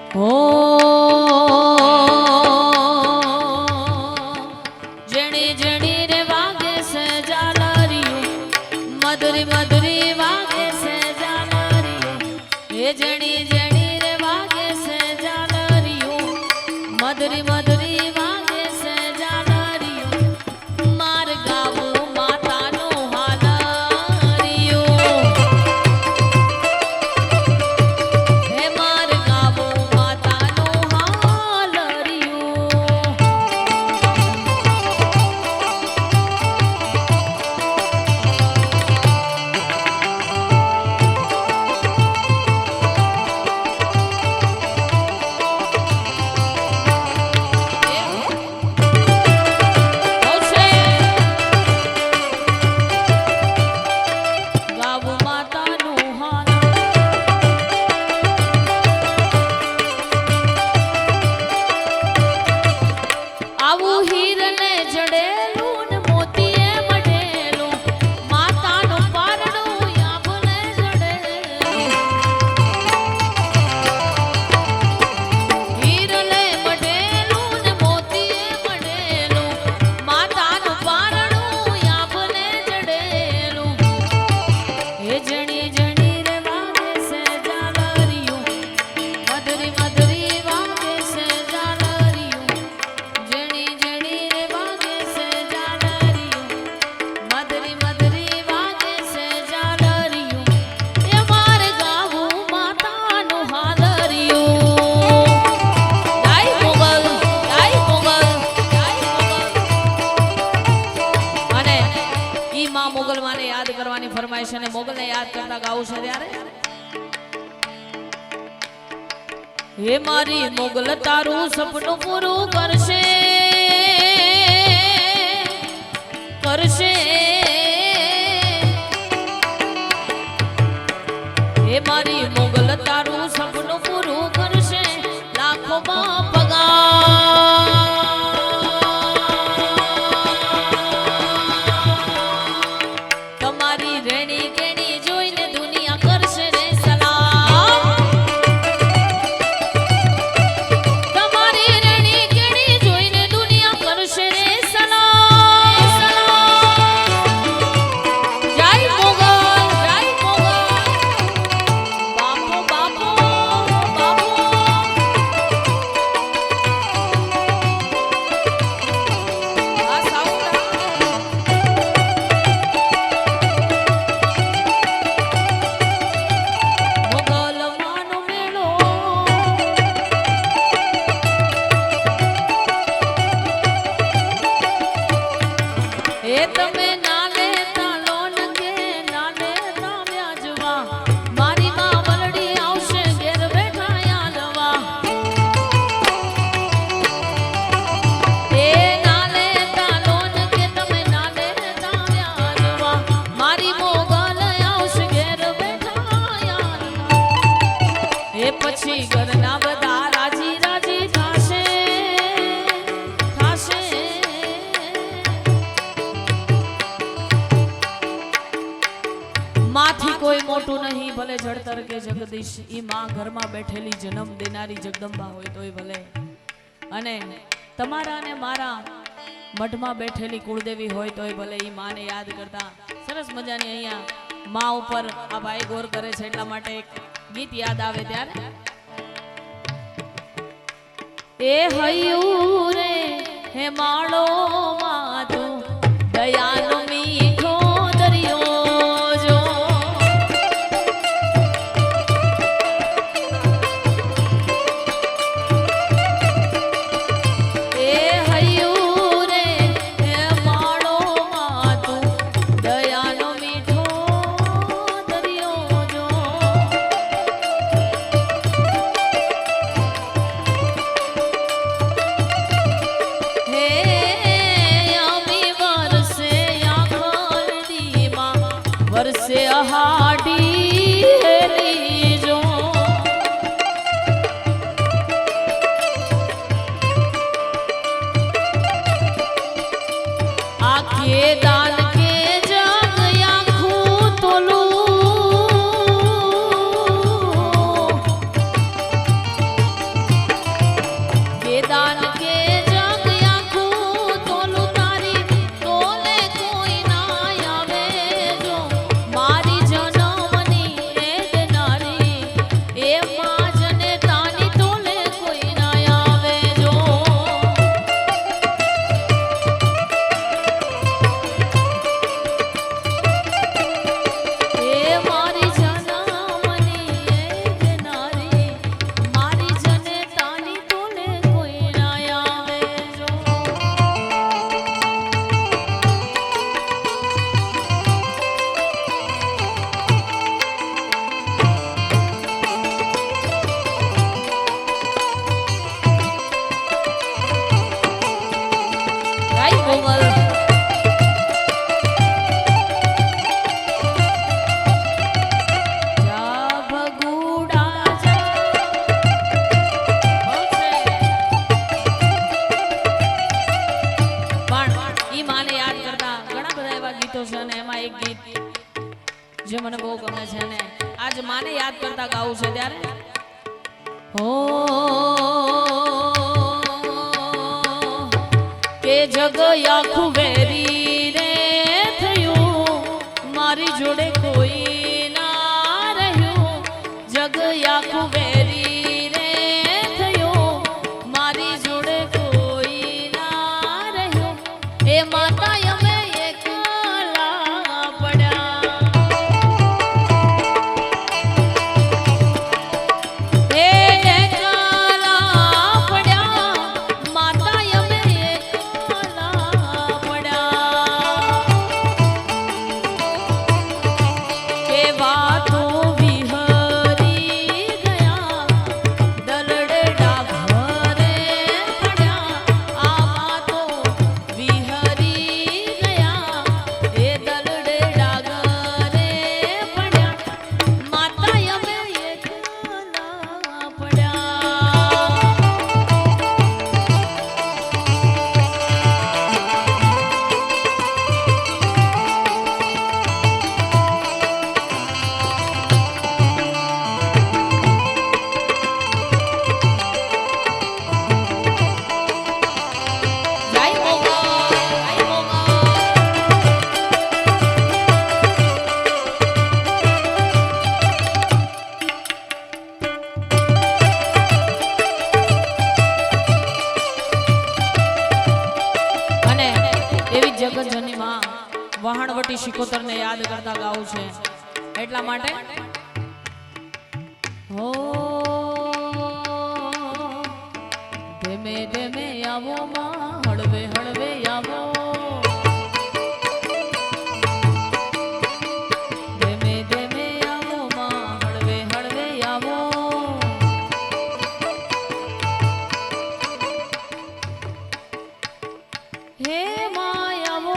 હો જણી જણી રે વાગે છે જાલરિયું મધુરી મધુરી વાગે છે જાલરિયું હે જણી જણી રે વાગે છે જાલરિયું મધુરી મધુરી વાગે છે જાલરિયું માર ગાવું માતાનું હાલરિયું હે માર ગાવું માતાનું હાલરિયું ગાવું માતાનું હાલ આવું હીરને જડેલું ને મોતીએ મઢેલું માતાનું પારણું આંભને જડેલું હીરને મઢેલું ને મોતીએ મઢેલું માતાનું પારણું આંભને જડેલું હે જણી જણી રે વાગે છે જાલરિયું મધુરી મધુરી વાગે છે જાલરિયું જણી જણી રે વાગે છે જાલરિયું મધુરી મધુરી વાગે છે જાલરિયું એ મારે ગાવું માતાનું હાલરિયું જય મોગલ જય મોગલ જય મોગલ અને ઈ માં મોગલ માને યાદ કરવાની ફરમાઈશ અને મોગલને યાદ કરતા ગાવું છે ત્યારે હે મારી મોગલ તારું સપનું પૂરું કરશે કરશે હે મારી મોગલ તારું સપનું પૂરું કરશે લાખોમાં પગાર તમારી રેણી કેણી જોઈને દુનિયા કરશે રે સલામ તમારી રેણી કેણી જોઈને દુનિયા કરશે રે સલામ જય મોગલ બાપો બાપો બાપો આ સાઉન્ડ મોગલ માનો મેળો એ તમે ના લેતા લોન કે ના લેતા વ્યાજવા મારી માં વલડી આવશે ઘેર બેઠા યાદવા એ ના લેતા લોન કે તમે ના લેતા વ્યાજવા મારી મોગલ આવશે ઘેર બેઠા યાદવા એ પછી ઘરના બધા રાજી રાજી થાશે થાશે માથી કોઈ મોટું નહીં ભલે જળતર કે જગદીશ ઈ માં ઘરમાં બેઠેલી જન્મ દેનારી જગદંબા હોય તોય ભલે અને તમારા અને મારા મઠમાં બેઠેલી કુળદેવી હોય તોય ભલે ઈ માને યાદ કરતા સરસ મજાની અહીંયા માં ઉપર આ ભાઈ ગોર કરે છે એટલા માટે એક ગીત યાદ આવે ત્યારે એ હૈયું રે હે માળો માધુ દયાનો મીઠો દરિયો જો એ હૈયું રે હે માળો માધુ દયાનો મીઠો દરિયો જો હે અમે દાન કે જગ આખું તોલું તારી તોલે કોઈ ના આવે જો મારી જનમની એ દેનારી એ માં જને તાની તોલે કોઈ ના આવે જો એ મારી જનમની એ દેનારી મારી જને તાની તોલે કોઈ ના આવે જો રાઈ કોમલ જા ભગુડા જા પણ ઈ માને યાદ કરતા ઘણા બધા એવા ગીતો છે અને એમાં એક ગીત જે મને બહુ ગમે છે ને આજ માને યાદ કરતા ગાવું છે ત્યારે હો કે જગ આખું વેરી રે થયું મારી જોડે કોઈ ના રહ્યું જગ આખું વેરી રે થયું મારી જોડે કોઈ ના રહ્યું એ માતા અમે એકલા પડ્યા એ એકલા પડ્યા માતા અમે એકલા પડ્યા કે વાતો વિહરી ગયા દલડે ડાઘરે પડ્યા આ વાતો વિહરી ગયા એ દલડે ડાઘરે પડ્યા માતા અમે એકલા પડ્યા જય મોગલ જય મોગલ અને એવી જગતજનની માં વહાણવટી શિકોતરને યાદ કરતા ગાવું છે એટલા માટે હો ધીમે ધીમે આવો માં હળવે હળવે આવો ધીમે ધીમે આવો માં હળવે હળવે આવો હે માયાવો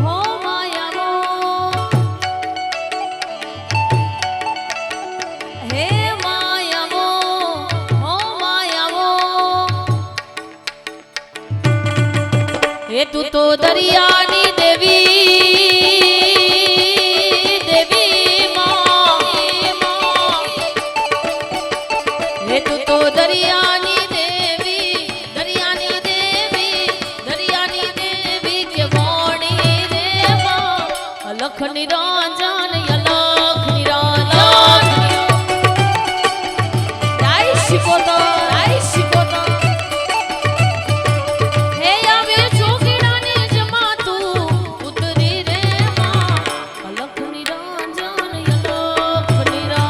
હો માયાવો હે માયાવો હો માયાવો હે તું તો દરિયાની દેવી દેવી માં હે તું તો દરિયાની દેવી દરિયાની દેવી દરિયાની દેવી કે વાણી રે માં અલખ નિરંજન અલખ નિરંજન જય શિકોતર જય શિકોતર હે આવે ચોકીડાની જમા તું ઉતરી રે માં અલખ નિરંજન અલખ નિરંજન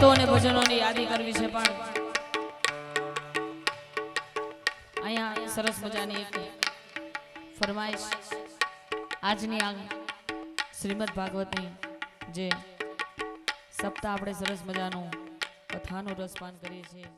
ગીતો અને ભજનોની યાદી કરવી છે, પણ અહીંયા સરસ મજાની એક ફરમાઈશ આજની આ શ્રીમદ ભાગવતની જે સપ્તાહ આપણે સરસ મજાનું કથાનું રસપાન કરીએ છીએ।